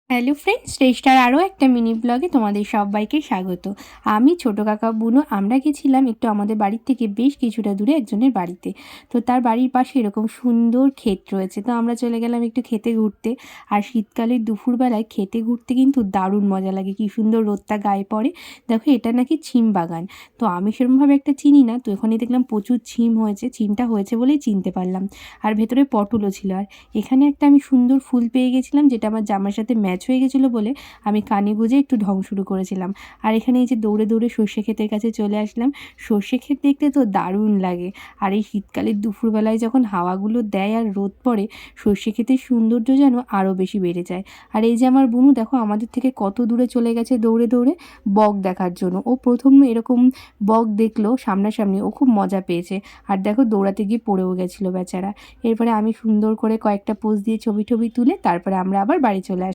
Hello friends, শ্রেষ্ঠার আরও একটা mini ব্লগে তোমাদের সবাইকে স্বাগত। আমি ছোটো কাকা বুনো আমরা গেছিলাম একটু আমাদের বাড়ির থেকে বেশ কিছুটা দূরে একজনের বাড়িতে। তো তার বাড়ির পাশে এরকম সুন্দর ক্ষেত রয়েছে, তো আমরা চলে গেলাম একটু খেতে ঘুরতে। আর শীতকালের দুপুরবেলায় খেতে ঘুরতে কিন্তু দারুণ মজা লাগে, কি সুন্দর রোদটা গায়ে পড়ে। দেখো এটা নাকি ছিম বাগান, তো আমি সেরকমভাবে একটা চিনি না, তো এখানে দেখলাম প্রচুর ছিম হয়েছে, ছিমটা হয়েছে বলেই চিনতে পারলাম। আর ভেতরে পটলও ছিল। আর এখানে একটা আমি সুন্দর ফুল পেয়ে গেছিলাম, যেটা আমার জামার সাথে ম্যাচ হয়ে গেছিলো বলে আমি কানে গুঁজে একটু ঢং শুরু করেছিলাম। আর এখানে এই যে দৌড়ে দৌড়ে সর্ষে ক্ষেতের কাছে চলে আসলাম। সর্ষে ক্ষেত দেখতে তো দারুণ লাগে। আর এই শীতকালের দুপুরবেলায় যখন হাওয়াগুলো দেয় আর রোদ পড়ে, সর্ষে ক্ষেতের সৌন্দর্য যেন আরও বেশি বেড়ে যায়। আর এই যে আমার বুনু দেখো আমাদের থেকে কত দূরে চলে গেছে দৌড়ে দৌড়ে বক দেখার জন্য। ও প্রথম এরকম বক দেখলো সামনাসামনি, ও খুব মজা পেয়েছে। আর দেখো দৌড়াতে গিয়ে পড়েও গেছিলো বেচারা। এরপরে আমি সুন্দর করে কয়েকটা পোজ দিয়ে ছবি টবি তুলে তারপরে আমরা আবার বাড়ি চলে আসি।